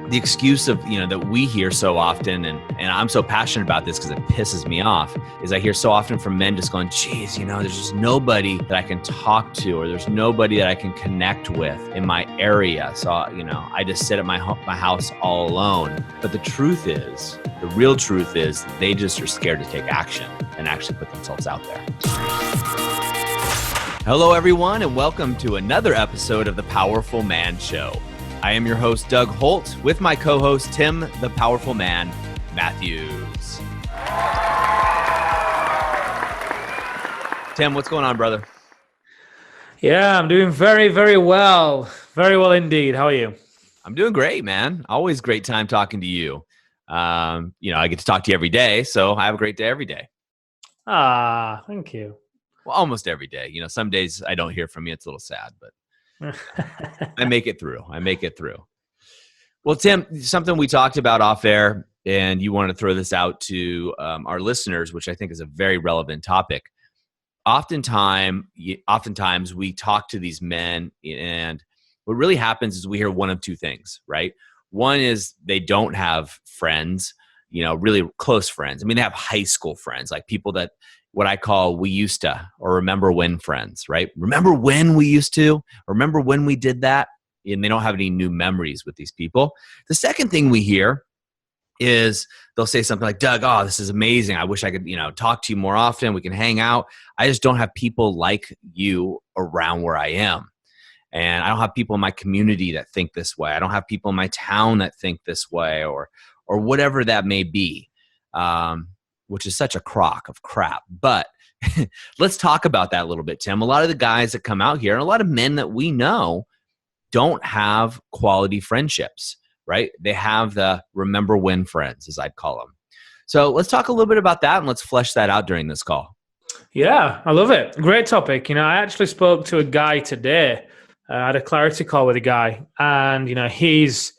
the excuse of, that we hear so often, and I'm so passionate about this because it pisses me off, is I hear so often from men just going, geez, there's just nobody that I can talk to, or there's nobody that I can connect with in my area. So, I just sit at my house all alone. But the real truth is they just are scared to take action and actually put themselves out there. Hello, everyone, and welcome to another episode of The Powerful Man Show. I am your host, Doug Holt, with my co-host, Tim, the Powerful Man, Matthews. Tim, what's going on, brother? Yeah, I'm doing very, very well. Very well indeed. How are you? I'm doing great, man. Always great time talking to you. I get to talk to you every day, so I have a great day every day. Thank you. Well, almost every day. Some days I don't hear from you. It's a little sad, but I make it through. Well, Tim, something we talked about off air, and you wanted to throw this out to our listeners, which I think is a very relevant topic. Oftentimes we talk to these men, and what really happens is we hear one of two things, right? One is they don't have friends, really close friends. I mean, they have high school friends, like people that what I call we used to, or remember when friends, right? Remember when we used to, remember when we did that? And they don't have any new memories with these people. The second thing we hear is they'll say something like, Doug, this is amazing. I wish I could, talk to you more often. We can hang out. I just don't have people like you around where I am. And I don't have people in my community that think this way. I don't have people in my town that think this way, or whatever that may be. Which is such a crock of crap. But let's talk about that a little bit, Tim. A lot of the guys that come out here, and a lot of men that we know, don't have quality friendships, right? They have the remember when friends, as I'd call them. So let's talk a little bit about that, and let's flesh that out during this call. Yeah, I love it. Great topic. I actually spoke to a guy today. I had a clarity call with a guy, and, he's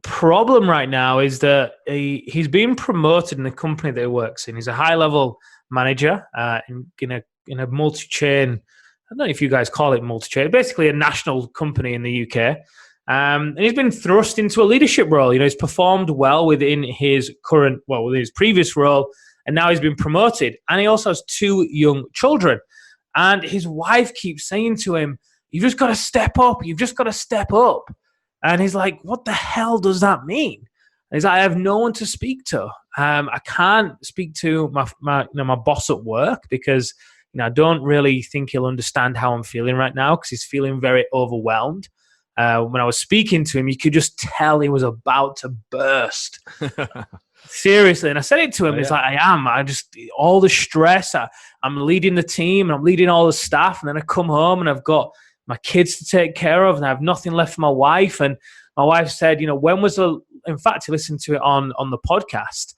problem right now is that he's being promoted in the company that he works in. He's a high-level manager in a multi-chain. I don't know if you guys call it multi-chain. Basically, a national company in the UK, and he's been thrust into a leadership role. He's performed well within his within his previous role, and now he's been promoted. And he also has 2 young children, and his wife keeps saying to him, "You've just got to step up. You've just got to step up." And he's like, what the hell does that mean? And he's like, I have no one to speak to. I can't speak to my boss at work because I don't really think he'll understand how I'm feeling right now because he's feeling very overwhelmed. When I was speaking to him, you could just tell he was about to burst. Seriously. And I said it to him. He's like, I am. All the stress. I'm leading the team and I'm leading all the staff. And then I come home and I've got my kids to take care of, and I have nothing left for my wife. And my wife said, when was in fact, he listened to it on the podcast,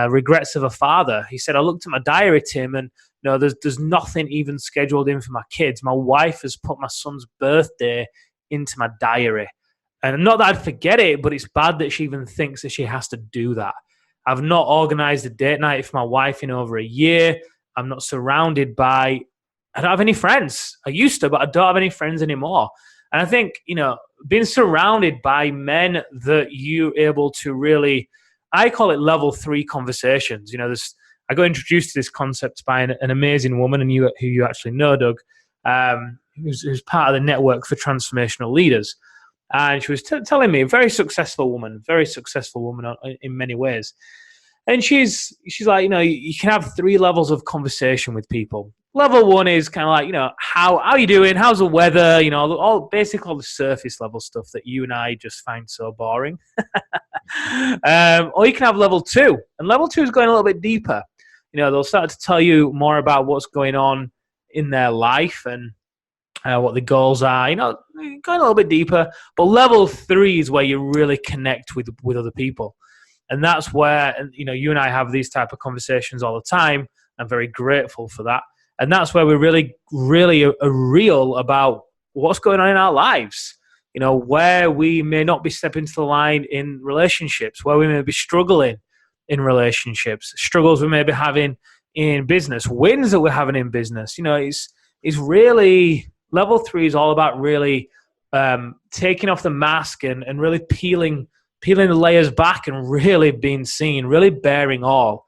Regrets of a Father. He said, I looked at my diary, Tim, and there's nothing even scheduled in for my kids. My wife has put my son's birthday into my diary. And not that I'd forget it, but it's bad that she even thinks that she has to do that. I've not organized a date night for my wife in over a year. I'm not surrounded by I don't have any friends. I used to, but I don't have any friends anymore. And I think, being surrounded by men that you're able to really, I call it level 3 conversations. I got introduced to this concept by an amazing woman, and who you actually know, Doug, who's part of the network for transformational leaders. And she was telling me, a very successful woman in many ways. And she's like, you can have 3 levels of conversation with people. Level 1 is kind of like, how are you doing? How's the weather? All the surface level stuff that you and I just find so boring. Or you can have level 2, and level 2 is going a little bit deeper. They'll start to tell you more about what's going on in their life and what the goals are. Going a little bit deeper. But level 3 is where you really connect with other people, and that's where you and I have these type of conversations all the time. I'm very grateful for that. And that's where we're really, really are real about what's going on in our lives. Where we may not be stepping to the line in relationships, where we may be struggling in relationships, struggles we may be having in business, wins that we're having in business. It's really, level 3 is all about really taking off the mask and really peeling peeling the layers back and really being seen, really bearing all.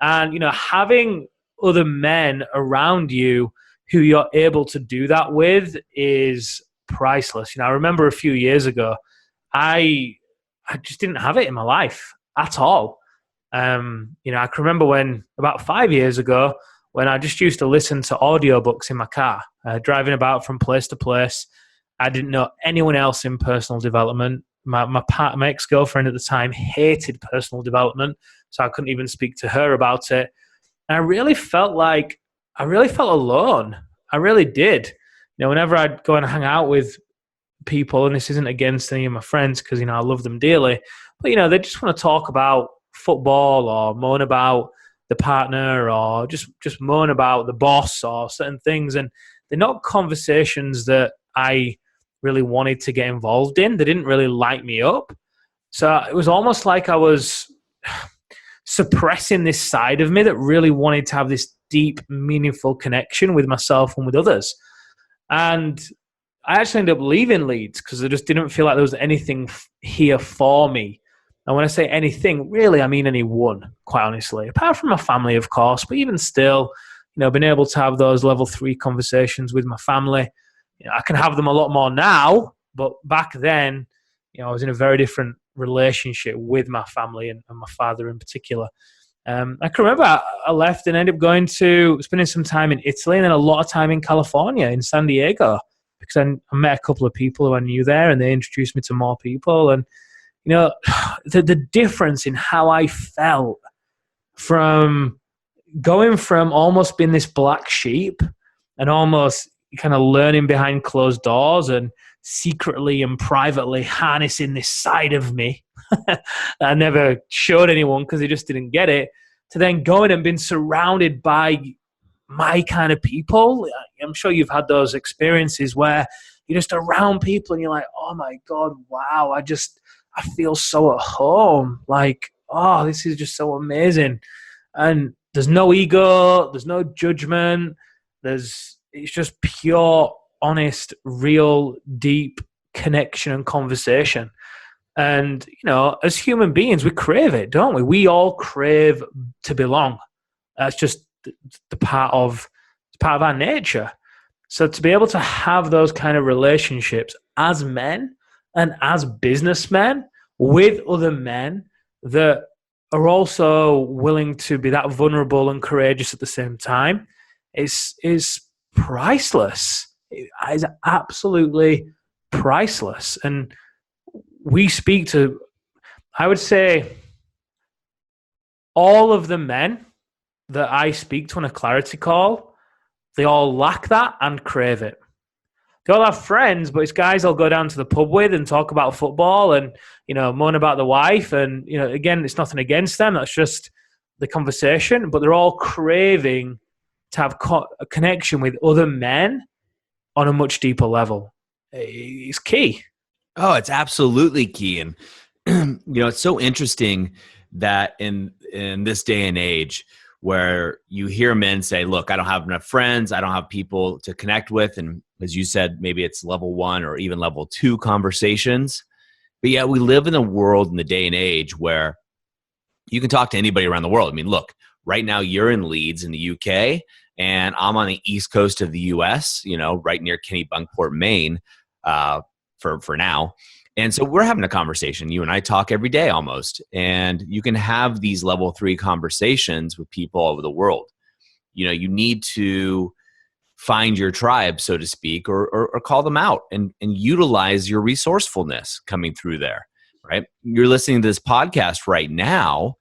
And, having other men around you who you're able to do that with is priceless. I remember a few years ago, I just didn't have it in my life at all. I can remember when about 5 years ago, when I just used to listen to audiobooks in my car, driving about from place to place. I didn't know anyone else in personal development. My ex-girlfriend at the time hated personal development, so I couldn't even speak to her about it. And I really felt alone. I really did. Whenever I'd go and hang out with people, and this isn't against any of my friends because, I love them dearly, but, they just want to talk about football or moan about the partner or just moan about the boss or certain things. And they're not conversations that I really wanted to get involved in. They didn't really light me up. So it was almost like I was suppressing this side of me that really wanted to have this deep, meaningful connection with myself and with others. And I actually ended up leaving Leeds because I just didn't feel like there was anything here for me. And when I say anything, really, I mean anyone, quite honestly. Apart from my family, of course, but even still, being able to have those level 3 conversations with my family. I can have them a lot more now, but back then, I was in a very different relationship with my family and my father in particular. I can remember I left and ended up spending some time in Italy and then a lot of time in California, in San Diego, because I met a couple of people who I knew there and they introduced me to more people. And the difference in how I felt from going from almost being this black sheep and almost kind of learning behind closed doors and secretly and privately harnessing this side of me that I never showed anyone because they just didn't get it, to then going and being surrounded by my kind of people. I'm sure you've had those experiences where you're just around people and you're like, oh my God, wow, I feel so at home. Like, oh, this is just so amazing. And there's no ego, there's no judgment, it's just pure, honest, real, deep connection and conversation. And, as human beings, we crave it, don't we? We all crave to belong. That's just the part of our nature. So to be able to have those kind of relationships as men and as businessmen with other men that are also willing to be that vulnerable and courageous at the same time is priceless. It is absolutely priceless. And we speak to, I would say, all of the men that I speak to on a clarity call, they all lack that and crave it. They all have friends, but it's guys I'll go down to the pub with and talk about football and, moan about the wife. And, again, it's nothing against them. That's just the conversation. But they're all craving to have a connection with other men on a much deeper level. It's key. Oh, it's absolutely key. And, it's so interesting that in this day and age where you hear men say, look, I don't have enough friends. I don't have people to connect with. And as you said, maybe it's level 1 or even level 2 conversations. But yeah, we live in a world in the day and age where you can talk to anybody around the world. I mean, look, right now you're in Leeds in the UK and I'm on the East Coast of the US, right near Kennebunkport, Maine, for now. And so we're having a conversation. You and I talk every day almost. And you can have these level 3 conversations with people all over the world. You need to find your tribe, so to speak, or call them out and utilize your resourcefulness coming through there, right? You're listening to this podcast right now,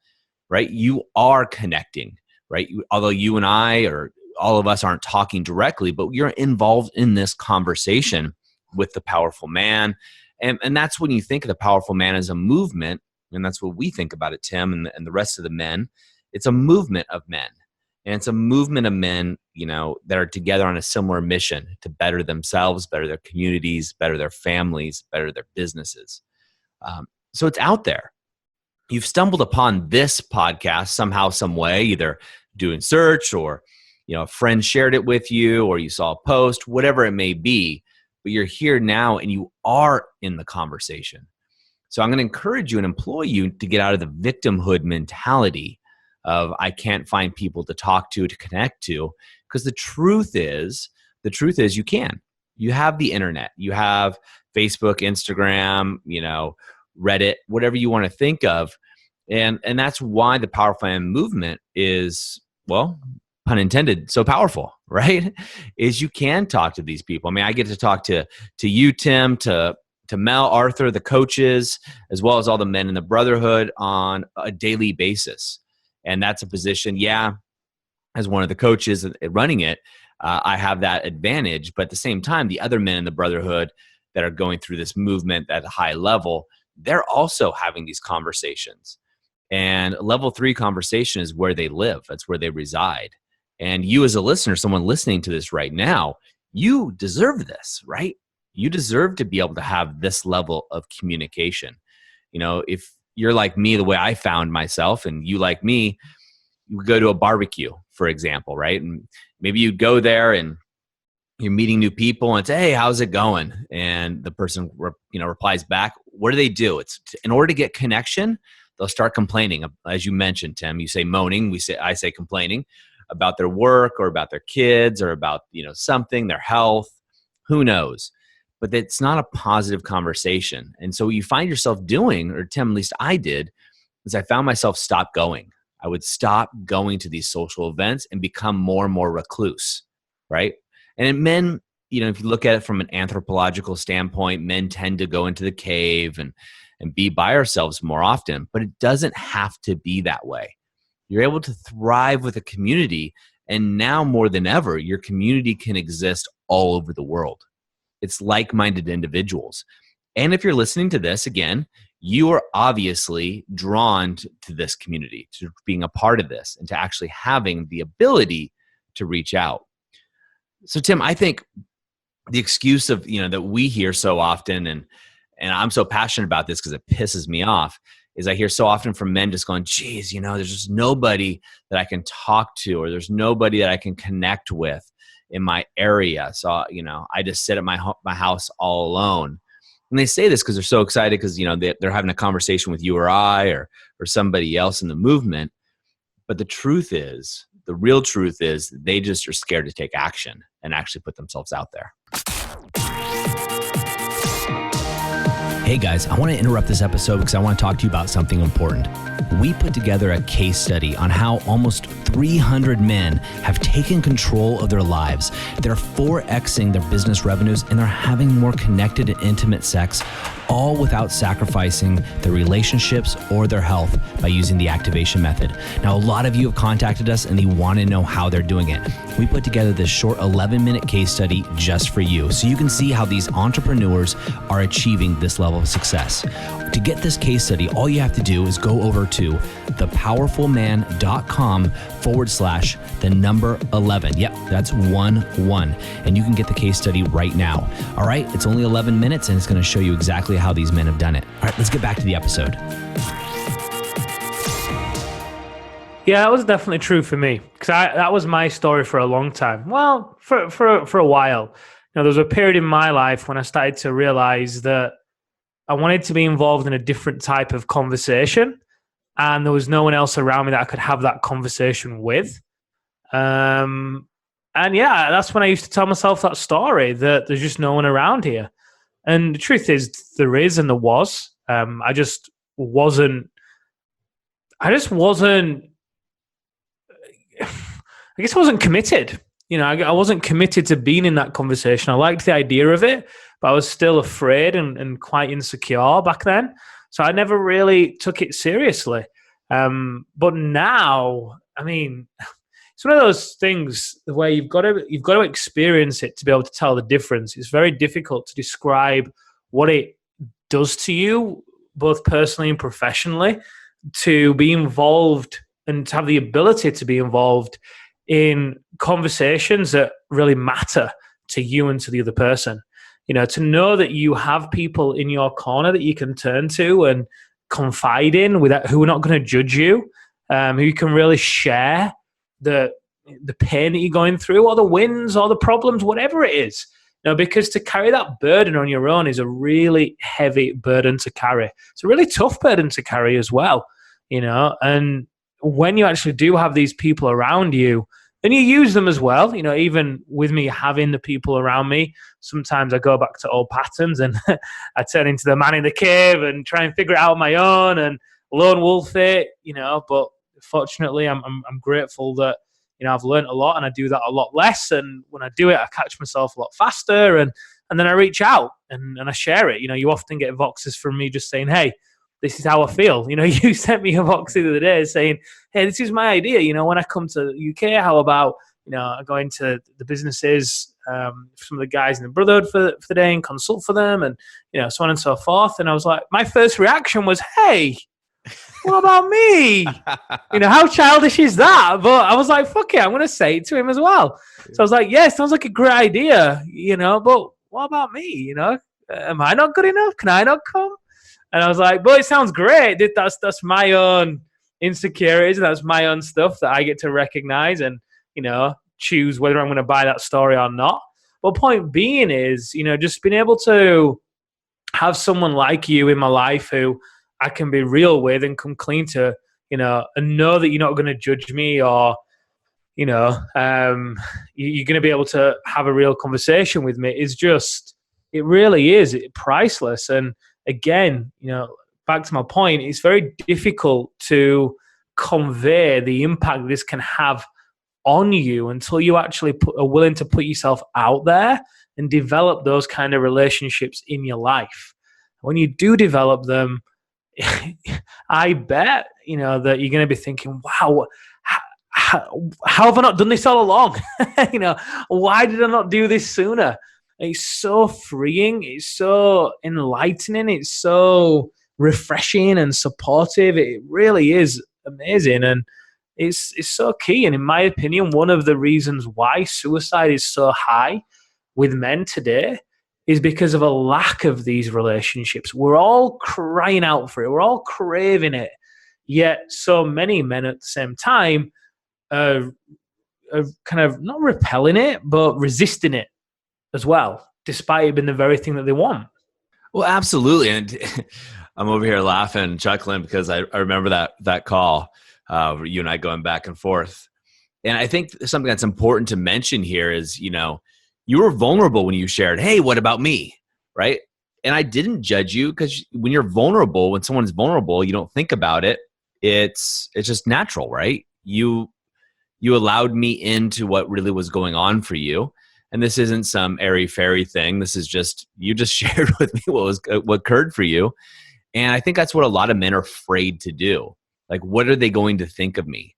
right? You are connecting, right? Although you and I or all of us aren't talking directly, but you're involved in this conversation with the powerful man. And that's when you think of the powerful man as a movement, and that's what we think about it, Tim, and the rest of the men. It's a movement of men. And it's a movement of men, that are together on a similar mission to better themselves, better their communities, better their families, better their businesses. So it's out there. You've stumbled upon this podcast somehow, some way, either doing search or, a friend shared it with you or you saw a post, whatever it may be. But you're here now and you are in the conversation. So I'm going to encourage you and employ you to get out of the victimhood mentality of I can't find people to talk to connect to, because the truth is you can. You have the internet, you have Facebook, Instagram, Reddit, whatever you want to think of. And that's why the Powerful Man movement is, well, pun intended, so powerful, right? Is you can talk to these people. I mean, I get to talk to you, Tim, to Mel, Arthur, the coaches, as well as all the men in the brotherhood on a daily basis. And that's a position, as one of the coaches running it, I have that advantage. But at the same time, the other men in the brotherhood that are going through this movement at a high level, they're also having these conversations. And level 3 conversation is where they live. That's where they reside. And you as a listener, someone listening to this right now, you deserve this, right? You deserve to be able to have this level of communication. If you're like me, the way I found myself, and you like me, you go to a barbecue, for example, right? And maybe you go there and you're meeting new people and say, hey, how's it going? And the person replies back. What do they do? It's in order to get connection, they'll start complaining. As you mentioned, Tim, you say moaning, I say complaining about their work or about their kids or about something, their health, who knows? But it's not a positive conversation. And so what you find yourself doing, or Tim, at least I did, is I found myself stop going. I would stop going to these social events and become more and more recluse, right? And men, if you look at it from an anthropological standpoint, men tend to go into the cave and be by ourselves more often, but it doesn't have to be that way. You're able to thrive with a community, and now more than ever, your community can exist all over the world. It's like-minded individuals. And if you're listening to this, again, you are obviously drawn to this community, to being a part of this, and to actually having the ability to reach out. So, Tim, I think the excuse of, that we hear so often, and I'm so passionate about this because it pisses me off, is I hear so often from men just going, geez, there's just nobody that I can talk to, or there's nobody that I can connect with in my area. So, I just sit at my house all alone. And they say this because they're so excited because, they're having a conversation with you or I or somebody else in the movement. But the real truth is they just are scared to take action and actually put themselves out there. Hey guys, I want to interrupt this episode because I want to talk to you about something important. We put together a case study on how almost 300 men have taken control of their lives. They're 4xing their business revenues, and they're having more connected and intimate sex, all without sacrificing their relationships or their health by using the activation method. Now, a lot of you have contacted us and they want to know how they're doing it. We put together this short 11-minute case study just for you, so you can see how these entrepreneurs are achieving this level of success. To get this case study, all you have to do is go over to thepowerfulman.com/11. Yep, that's 11. And you can get the case study right now. All right, it's only 11 minutes and it's going to show you exactly how these men have done it. All right, let's get back to the episode. Yeah, that was definitely true for me, because that was my story for a long time. Well, for a while. There was a period in my life when I started to realize that I wanted to be involved in a different type of conversation, and there was no one else around me that I could have that conversation with. And yeah, that's when I used to tell myself that story, that there's just no one around here. And the truth is, there is and there was. I just wasn't. I guess I wasn't committed. I wasn't committed to being in that conversation. I liked the idea of it, but I was still afraid and quite insecure back then. So I never really took it seriously. But now, it's one of those things where you've got to experience it to be able to tell the difference. It's very difficult to describe what it does to you, both personally and professionally, to be involved and to have the ability to be involved in conversations that really matter to you and to the other person. To know that you have people in your corner that you can turn to and confide in, who are not going to judge you, who you can really share the pain that you're going through, or the wins, or the problems, whatever it is. because to carry that burden on your own is a really heavy burden to carry. It's a really tough burden to carry as well, and when you actually do have these people around you, then you use them as well. Even with me having the people around me, sometimes I go back to old patterns and I turn into the man in the cave and try and figure it out on my own and lone wolf it, but fortunately I'm grateful that, I've learned a lot and I do that a lot less. And when I do it, I catch myself a lot faster and then I reach out and I share it. You often get voxes from me just saying, hey, this is how I feel. You sent me a vox the other day saying, hey, this is my idea. When I come to the UK, how about, I go into the businesses, some of the guys in the Brotherhood for the day and consult for them and, so on and so forth. And I was like, my first reaction was, hey, what about me? How childish is that? But I was like, fuck it, I'm going to say it to him as well. So I was like, yeah, sounds like a great idea, but what about me? Am I not good enough? Can I not come? And I was like, but it sounds great. That's my own insecurities. That's my own stuff that I get to recognize and, choose whether I'm going to buy that story or not. But point being is, just being able to have someone like you in my life who I can be real with and come clean to, and know that you're not going to judge me or, you're going to be able to have a real conversation with me is just, it really is priceless. And again, back to my point, it's very difficult to convey the impact this can have on you until you actually are willing to put yourself out there and develop those kind of relationships in your life. When you do develop them, I bet, that you're going to be thinking, wow, how have I not done this all along? Why did I not do this sooner? It's so freeing. It's so enlightening. It's so refreshing and supportive. It really is amazing. And it's so key. And in my opinion, one of the reasons why suicide is so high with men today is because of a lack of these relationships. We're all crying out for it. We're all craving it. Yet so many men at the same time are kind of not repelling it, but resisting it as well, despite it being the very thing that they want. Well, absolutely. And I'm over here laughing and chuckling because I remember that call, you and I going back and forth. And I think something that's important to mention here is, you were vulnerable when you shared, hey, what about me? Right? And I didn't judge you because when you're vulnerable, when someone's vulnerable, you don't think about it. It's just natural, right? You allowed me into what really was going on for you. And this isn't some airy-fairy thing. This is just, you just shared with me what occurred for you. And I think that's what a lot of men are afraid to do. Like, what are they going to think of me?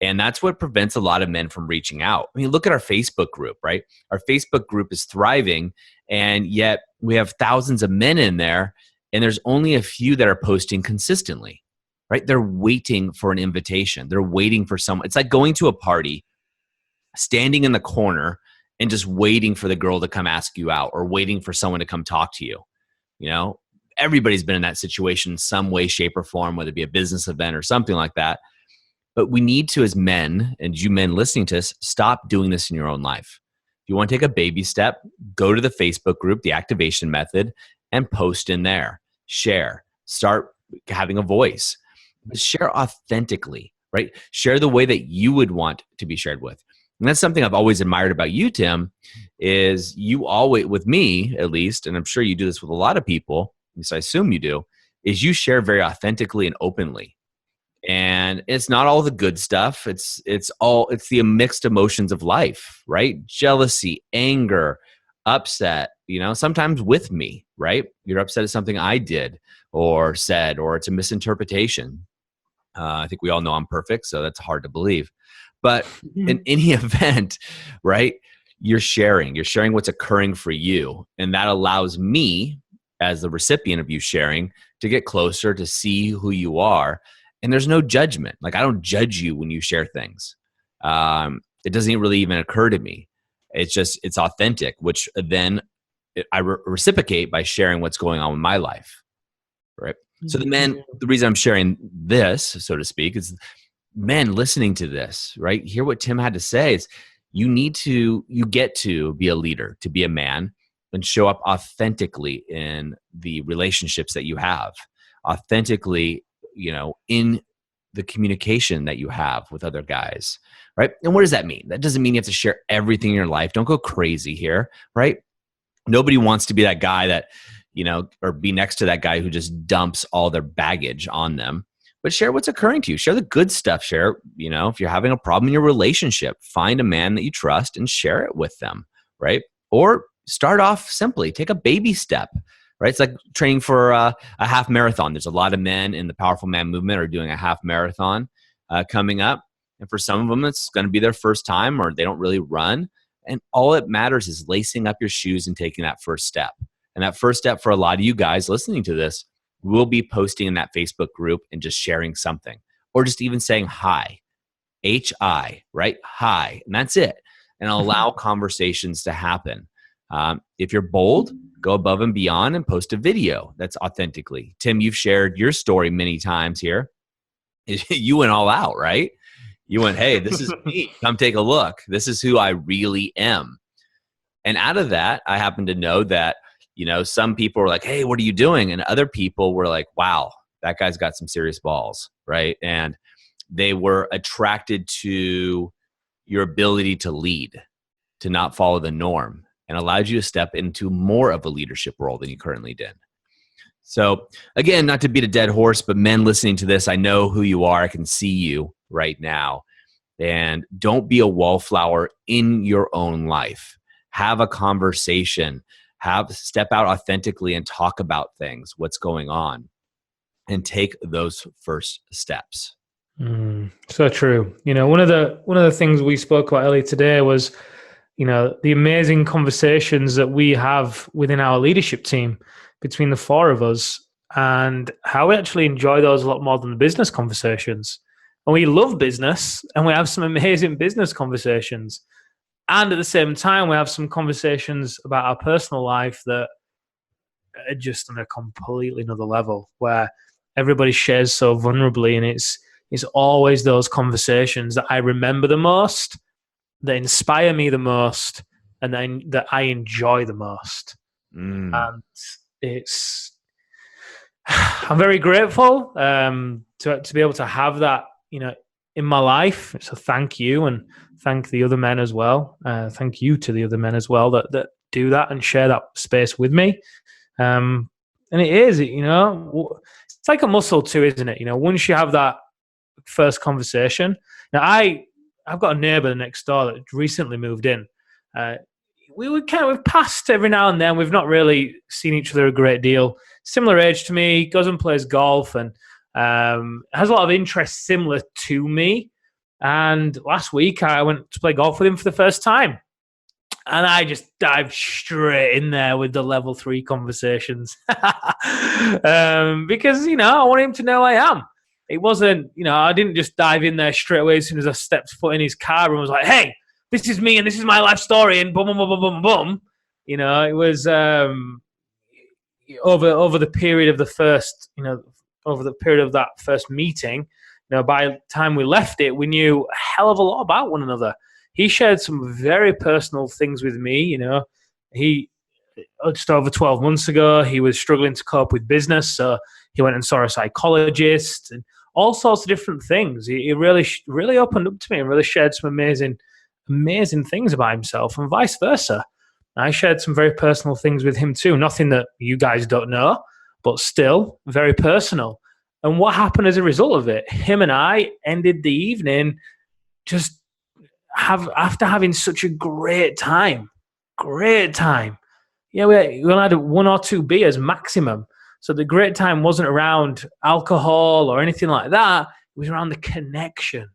And that's what prevents a lot of men from reaching out. I mean, look at our Facebook group, right? Our Facebook group is thriving, and yet we have thousands of men in there, and there's only a few that are posting consistently, right? They're waiting for an invitation. They're waiting for someone. It's like going to a party, standing in the corner, and just waiting for the girl to come ask you out or waiting for someone to come talk to you. Everybody's been in that situation in some way, shape, or form, whether it be a business event or something like that. But we need to, as men, and you men listening to us, stop doing this in your own life. If you want to take a baby step, go to the Facebook group, the activation method, and post in there. Share. Start having a voice. Share authentically, right? Share the way that you would want to be shared with. And that's something I've always admired about you, Tim, is you always, with me at least, and I'm sure you do this with a lot of people, at least I assume you do, is you share very authentically and openly. And it's not all the good stuff. It's the mixed emotions of life, right? Jealousy, anger, upset, sometimes with me, right? You're upset at something I did or said, or it's a misinterpretation. I think we all know I'm perfect, so that's hard to believe. But in any event, right, you're sharing what's occurring for you. And that allows me, as the recipient of you sharing, to get closer, to see who you are. And there's no judgment. Like, I don't judge you when you share things. It doesn't really even occur to me. It's authentic, which then I reciprocate by sharing what's going on in my life, right? So the reason I'm sharing this, so to speak, is men listening to this, right? Hear what Tim had to say is you get to be a leader, to be a man, and show up authentically in the relationships that you have, authentically, in the communication that you have with other guys, right? And what does that mean? That doesn't mean you have to share everything in your life. Don't go crazy here, right? Nobody wants to be that guy that, or be next to that guy who just dumps all their baggage on them. But share what's occurring to you. Share the good stuff. Share, if you're having a problem in your relationship, find a man that you trust and share it with them, right? Or start off simply. Take a baby step, right? It's like training for a half marathon. There's a lot of men in the Powerful Man movement are doing a half marathon coming up. And for some of them, it's going to be their first time, or they don't really run. And all it matters is lacing up your shoes and taking that first step. And that first step for a lot of you guys listening to this, we'll be posting in that Facebook group and just sharing something, or just even saying hi, H-I, right? Hi. And that's it. And allow conversations to happen. If you're bold, go above and beyond and post a video that's authentically. Tim, you've shared your story many times here. You went all out, right? You went, hey, this is me. Come take a look. This is who I really am. And out of that, I happen to know that, some people were like, hey, what are you doing? And other people were like, wow, that guy's got some serious balls, right? And they were attracted to your ability to lead, to not follow the norm, and allowed you to step into more of a leadership role than you currently did. So again, not to beat a dead horse, but men listening to this, I know who you are. I can see you right now. And don't be a wallflower in your own life. Have a conversation. Step out authentically and talk about things, what's going on, and take those first steps. So true. One of the things we spoke about earlier today was, the amazing conversations that we have within our leadership team between the four of us, and how we actually enjoy those a lot more than the business conversations. And we love business, and we have some amazing business conversations. And at the same time, we have some conversations about our personal life that are just on a completely another level, where everybody shares so vulnerably. And it's always those conversations that I remember the most, that inspire me the most, and then that I enjoy the most. And I'm very grateful to be able to have that, in my life. So thank you, and thank the other men as well. Thank you to the other men as well that do that and share that space with me. And it is, it's like a muscle too, isn't it? Once you have that first conversation. Now, I've got a neighbour next door that recently moved in. We've passed every now and then. We've not really seen each other a great deal. Similar age to me, goes and plays golf, and has a lot of interests similar to me. And last week I went to play golf with him for the first time, and I just dived straight in there with the level 3 conversations because I want him to know I am. It wasn't, I didn't just dive in there straight away as soon as I stepped foot in his car and was like, hey, this is me and this is my life story, and boom, boom, boom, boom, boom, boom. It was over the period of the first, over the period of that first meeting, by the time we left it, we knew a hell of a lot about one another. He shared some very personal things with me. He just over 12 months ago, he was struggling to cope with business, so he went and saw a psychologist and all sorts of different things. He really opened up to me and really shared some amazing things about himself, and vice versa. I shared some very personal things with him too. Nothing that you guys don't know, but still very personal. And what happened as a result of it? Him and I ended the evening just after having such a great time. Yeah, we only had 1 or 2 beers maximum. So the great time wasn't around alcohol or anything like that. It was around the connection.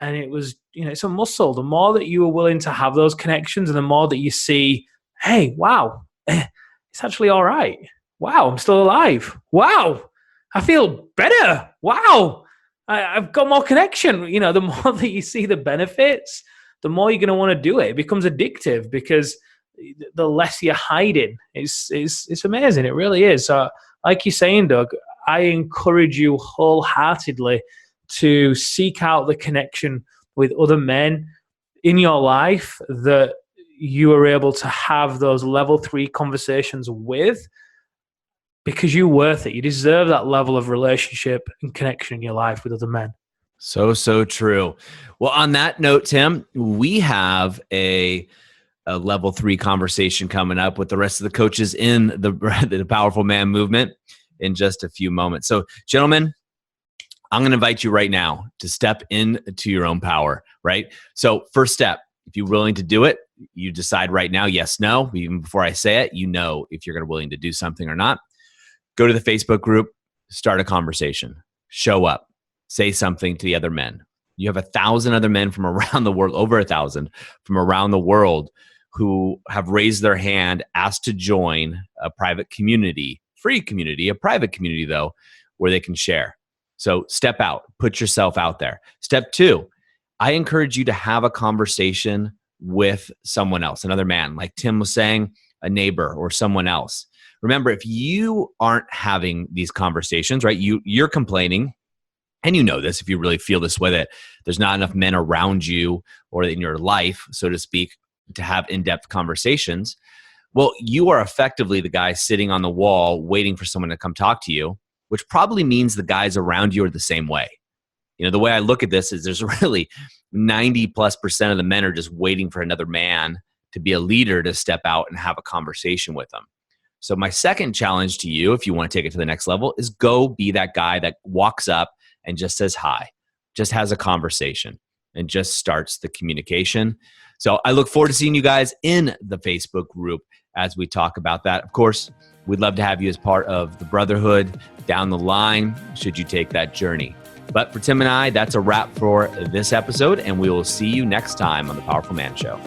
And it was, it's a muscle. The more that you are willing to have those connections, and the more that you see, hey, wow, it's actually all right. Wow, I'm still alive. Wow, I feel better. Wow, I've got more connection. The more that you see the benefits, the more you're going to want to do it. It becomes addictive because the less you're hiding. It's amazing. It really is. So, like you're saying, Doug, I encourage you wholeheartedly to seek out the connection with other men. in your life that you are able to have those level 3 conversations with, because you're worth it. You deserve that level of relationship and connection in your life with other men. So true. Well, on that note, Tim, we have a level 3 conversation coming up with the rest of the coaches in the Powerful Man movement in just a few moments. So, gentlemen, I'm going to invite you right now to step into your own power, right? So, first step, if you're willing to do it, you decide right now, yes, no. Even before I say it, you know if you're willing to do something or not. Go to the Facebook group, start a conversation, show up, say something to the other men. You have 1,000 other men from around the world, over 1,000 from around the world, who have raised their hand, asked to join a private community, free community, a private community though, where they can share. So step out, put yourself out there. Step 2, I encourage you to have a conversation with someone else, another man, like Tim was saying, a neighbor or someone else. Remember, if you aren't having these conversations, right, you're complaining, and you know this if you really feel this way, that there's not enough men around you or in your life, so to speak, to have in-depth conversations. Well, you are effectively the guy sitting on the wall waiting for someone to come talk to you, which probably means the guys around you are the same way. You know, the way I look at this is there's really 90+% of the men are just waiting for another man to be a leader to step out and have a conversation with them. So my second challenge to you, if you want to take it to the next level, is go be that guy that walks up and just says hi, just has a conversation and just starts the communication. So I look forward to seeing you guys in the Facebook group as we talk about that. Of course, we'd love to have you as part of the brotherhood down the line, should you take that journey. But for Tim and I, that's a wrap for this episode, and we will see you next time on the Powerful Man Show.